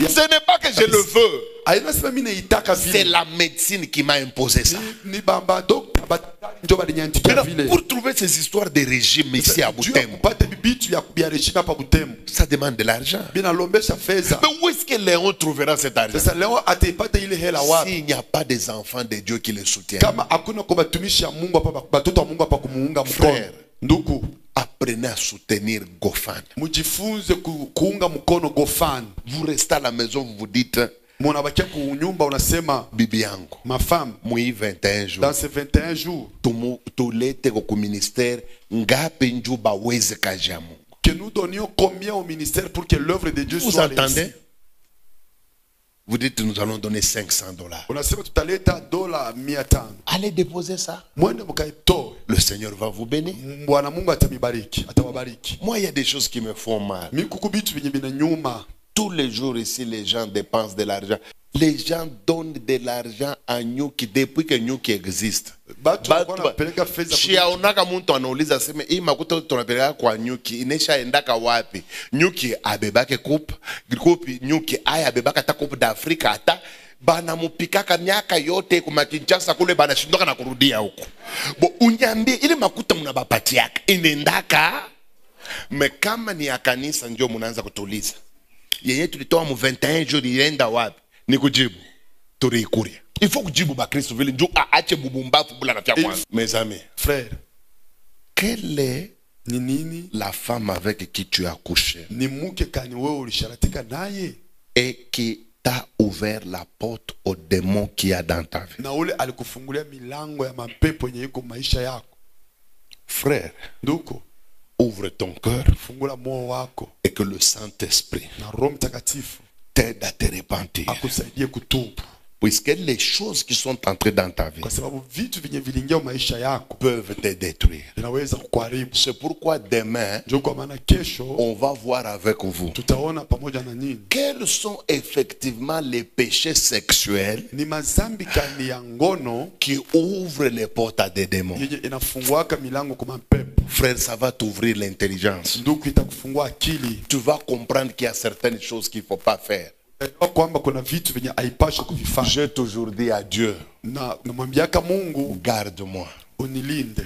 Ce n'est pas que je le veux. aina sema mimi naitaka C'est vile. la médecine qui m'a imposé ça. Ni bamba docteur batari ndio balinyantikia Maintenant, vile. pour trouver ces histoires de régime ici à Dieu Butembo, kupata bibitu ya kubia reshima pa Butembo. ça demande de l'argent. Bina lombesha fedha. Mais où est-ce que Léon trouvera cet argent? Sasa leo ataipata ile hela wapi? S'il n'y a pas des enfants de Dieu qui le soutiennent, Kama hakuna kwa batumishi ya Mungu hapa batoto wa Mungu hapa kumuunga mkono. Frère. Ndugu, apprenez à soutenir GoFundMe. mujifunze kuunga mkono GoFundMe. Vous restez à la maison, vous vous dites, Munabakia kunyumba unasema bibi yangu, ma femme mwi 21 jours, dans ces 21 jours tulete kwa ministère ngapi njuu baweze kazi ya Mungu. que nous donnions combien au ministère pour que l'œuvre de Dieu Vous soit entendez? réussie. Vous dites, nous allons donner $500. Unasema tutaleta dola 500. Allez déposer ça. Mwende mkaitoe. Le Seigneur va vous bénir. Bwana Mungu atawabariki. Moi, il y a des choses qui me font mal. Mikuku bitu vyenye vinanyuma. Tous les jours ici, les gens dépensent de l'argent. Les gens donnent de l'argent à Nyuki depuis que Nyuki existe. Batu wanapeleka fedha Shiaonaka muntu anauliza sema hii makuta tunapeleka kwa Nyuki inesha endaka wapi? Nyuki abebake kup Nyuki aya abebaka ta kup d'Afrika hata bana mupikaka miaka yote kuma Kinshasa kule bana shindoka na kurudia huko. Bo unyambie ile makuta mnabapatiaka inendaka. Me kama ni ya kanisa ndio mnaanza kutuliza. Yenye tulitoa mu 21 jours ienda wapi? Ni kujibu. Turikuria. Il faut kujibu ba Kristo vile njoo aache bubumbafu bula na kwanza. Mes amis, frère, quelle est ni nini? la femme avec qui tu as couché Ni mke kani wewe ulisharatika naye et qui t'a ouvert la porte au démon qui a dans ta vie? na ule alikufungulia milango ya mapepo yenye iko maisha yako. Frère, Ndugu, ouvre ton cœur fungula moyo wako et que le Saint-Esprit na Roho Mtakatifu t'aide à te repentir. akusaidie kutubu, Puisque les choses qui sont entrées dans ta vie kwa sababu vitu vyenye vilingia maisha yako peuvent te détruire. vinaweza kukuharibu. C'est pourquoi demain, Ndio kwa maana kesho on va voir avec vous tutaona pamoja na nini quels sont effectivement les péchés sexuels ni mazambi kani ya ngono qui ouvrent les portes à des démons. yenye inafunguaka milango kwa mapepo. Frère, ça va t'ouvrir l'intelligence. Ndugu, itakufungua akili, Tu vas comprendre qu'il y a certaines choses qu'il ne faut pas faire. kwamba kuna vitu venye haipaswi kuvifanya. J'ai toujours dit à Dieu, Na namwambiaka Mungu, garde-moi. unilinde.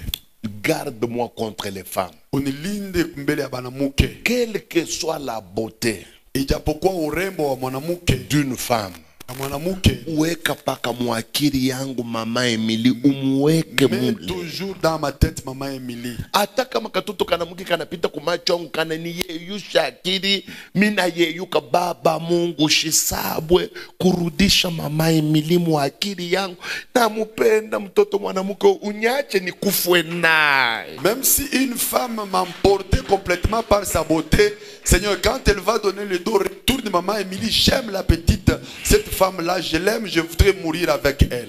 Garde-moi contre les femmes. Unilinde mbele ya banamuke. Quelle que soit la beauté Ijapokuwa urembo wa mwanamke d'une femme, na mwanamke, weka paka mwakili yangu mama Emily, umweke mais mule. toujours dans ma tête mama Emily. Hata kama katoto kanamuke kanapita kumacho yangu kanani yeyusha akili, mina yeyuka baba Mungu shisabwe kurudisha mama Emily mwakili yangu. Na mupenda mtoto mwanamuke, unyache ni kufwe naye. Même si une femme m'emportait complètement par sa beauté, Seigneur, quand elle va donner le dos, retourne maman Emily, j'aime la petite, cette femme-là, je l'aime, je voudrais mourir avec elle.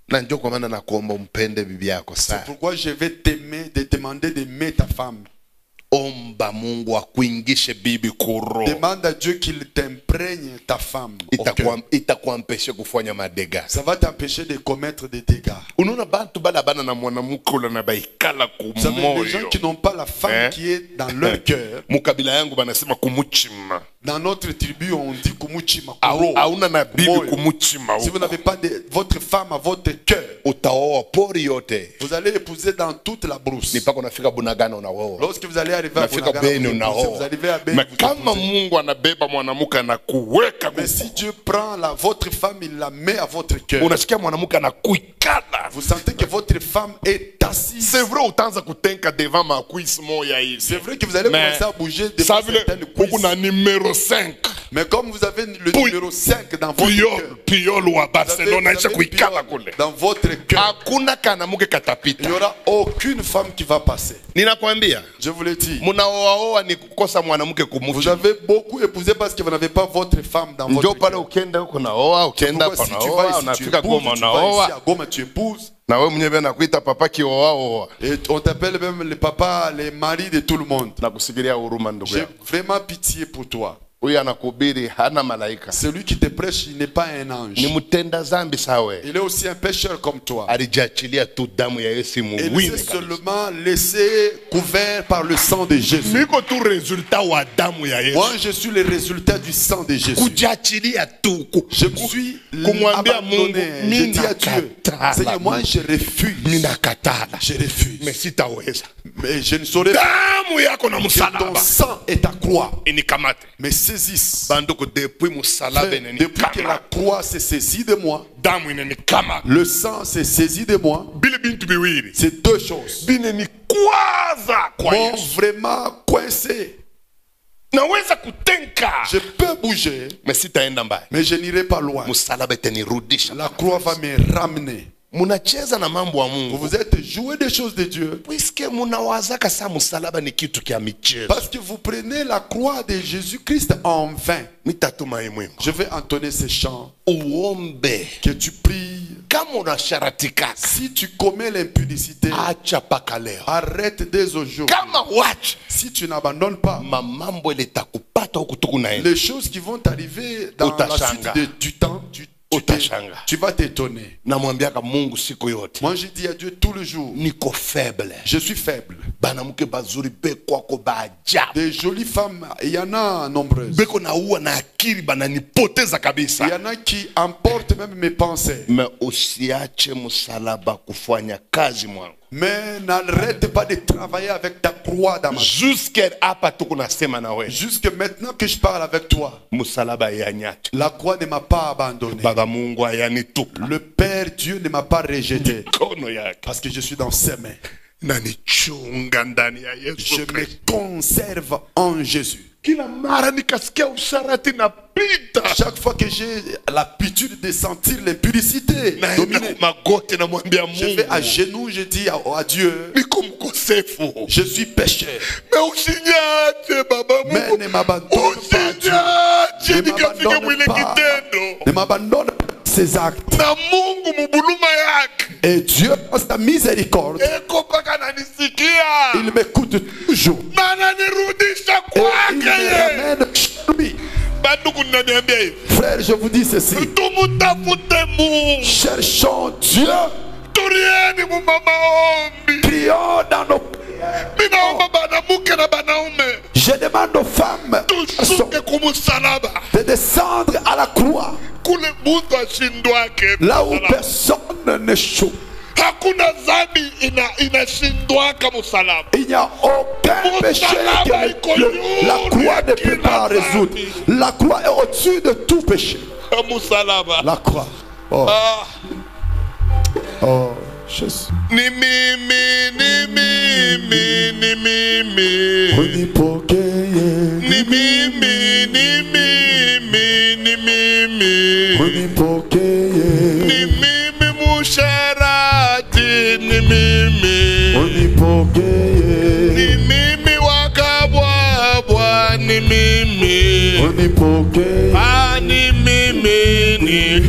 Na ndio kwa maana nakuomba umpende bibi yako C'est sana. pourquoi je vais t'aimer, de demander d'aimer ta femme. Omba Mungu akuingishe bibi kuro. Demande à Dieu qu'il t'imprègne ta femme. au cœur. Itakuampeshe kufanya madega. Ça va t'empêcher de commettre des dégâts. Unaona bantu bala bana na mwanamke ula na baikala Vous savez, les gens kumoyo. qui n'ont pas la femme qui est dans leur cœur, Mukabila yangu banasema kumuchima. dans notre tribu, on dit kumuchima kuro. Hauna na bibi Moyo. kumuchima. Si vous n'avez pas votre femme à votre cœur, Utaoa pori yote. vous allez épouser dans toute la brousse. Ni paka unafika Bunagana unaoa. Lorsque vous allez arriver à Unafika Bunagana, Beni vous unaoa. arrivez à Beni, Mais vous kama épousez. Mungu anabeba mwanamke anakuweka Mais si Dieu prend votre femme, il la met à votre cœur. unasikia mwanamke anakuikala. Vous sentez que votre femme est assise. C'est vrai utaanza kutenka devant makuisi moya hivi. C'est vrai que vous allez Mais commencer à bouger devant ça veut certaines dire cuisses. kuna numéro 5. Mais comme vous avez le numéro 5 dans votre cœur, Piol wa vous Barcelona avez aisha kuikala Piol kule. dans votre cœur, Hakuna kanamuke il katapita. n'y aura aucune femme qui va passer. Ninakwambia, Je vous l'ai dit. munaoaoa ni kukosa mwanamke Vous kumuchi. avez beaucoup épousé parce que vous n'avez pas votre femme dans votre Ndio pale cœur. ukienda huko naoa, ukienda Pourquoi hapa si tu vas naoa, ici, tu unafika épouses, Goma tu vas ici naoa. à Goma, tu épouses. Na wewe mwenyewe nakuita papa kioa. Et on t'appelle même les papas, les maris de tout le monde. Nakusikilia huruma ndugu J'ai yangu. vraiment pitié pour toi. Huyu anakubiri hana malaika. Celui qui te prêche, il n'est pas un ange. Ni mtenda zambi sawe. Il est aussi un pécheur comme toi. Alijiachilia tu damu ya Yesu Et il muwini. s'est seulement laissé couvert par le sang de Jésus. Niko tu resultat wa damu ya Yesu. Moi, je suis le résultat du sang de Jésus. Kujiachilia tu. Je me suis Kumwambia abandonné. Mungu, Je dis à Dieu, minakatala. Seigneur, moi, je refuse. Minakatala. Je refuse. Mais sitaweza. Mais je ne saurais pas Damu yako na que ton msalaba. sang est ta croix. Inikamate. Mais saisisse. Banduku depuis msalaba Frère, depuis que la croix s'est saisie de moi, damu inanikama. le sang s'est saisi de moi, Bile bintu biwili. c'est deux choses. Binenikwaza kwa M'ont Yesu. vraiment coincé. Naweza kutenka. Je peux bouger, Mais sitaenda mbali. mais je n'irai pas loin. Msalaba itanirudisha. La croix va me ramener. Munacheza na mambo ya Vous Mungu. vous êtes joué des choses de Dieu Puisque munawazaka sa msalaba ni kitu kia michezo. parce que vous prenez la croix de Jésus-Christ en vain. Nitatuma imwimbo. Je vais entonner ces chants. Uombe. Que tu pries. Kama unasharatikaka. Si tu commets l'impudicité, Acha paka leo. arrête dès aujourd'hui. Kama wacha. Si tu n'abandonnes pas, Mamambo ile takupata huku tukunaenda. les choses qui vont t'arriver dans la suite du temps, tu vas t'étonner. Namwambiaka Mungu siku yote. Moi, je dis à Dieu tout le jour, Niko faible. je suis faible. Banamuke bazuri beko wako baajabu. Des jolies femmes, il y en a nombreuses. Beko na uwa na akili bananipoteza Il y kabisa. en a qui emportent même mes pensées. Me usiache msalaba kufanya kazi mwangu. Mais n'arrête pas de travailler avec ta croix dans ma vie. Jusqu'à hapa tuko nasema na wewe. Jusque maintenant que je parle avec toi, Msalaba yanyacha. la croix ne m'a pas abandonné. Baba Mungu ayanitupa. Le Père Dieu ne m'a pas rejeté. Kono yake. Parce que je suis dans ses mains. Na nichunga ndani ya Yesu Je me Kristo. conserve en Jésus. Kila mara nikasikia usharati napita. Chaque fois que j'ai l'habitude de sentir l'impudicité Naenda dominer, magoti namwambia je vais à Mungu. genoux, je dis à Dieu, Niko mkosefu. je suis pécheur. Mais usinyache baba Mais Mungu. ne m'abandonne pas, Dieu. Usinyache Ne nikafika m'abandonne mwile pas. kitendo. Ne m'abandonne pas ces actes. Na Mungu mubuluma yake. Et Dieu, dans sa miséricorde, Eko paka nanisikia. il m'écoute toujours. Na ananirudisha Et il kwake me yeye. ramène chez lui. Banduku naniambia hivi. Frère, je vous dis ceci. Tumutafute Mungu. Cherchons Dieu. Turieni mu maombi. Prions dans nos prières. Minaomba banamuke na banaume. Je demande aux femmes Tushuke kumusalaba. de descendre à la croix. kule mtu ashindwake. Là où personne n'échoue. Hakuna dhambi inashindwaka msalaba. Il n'y a aucun péché que la croix ne peut pas résoudre. La croix est au-dessus de tout péché. Msalaba. La croix. Oh. Ah. Oh, Jésus. Ni mimi, ni mimi, ni mimi. Unipokeye. Ni mimi, ni mimi, ni mimi. Unipokeye. Ni mimi musharati, ni mimi. Unipokeye. Ni mimi wakabwabwa, ni mimi. Unipokeye. Ah, ni mimi, ni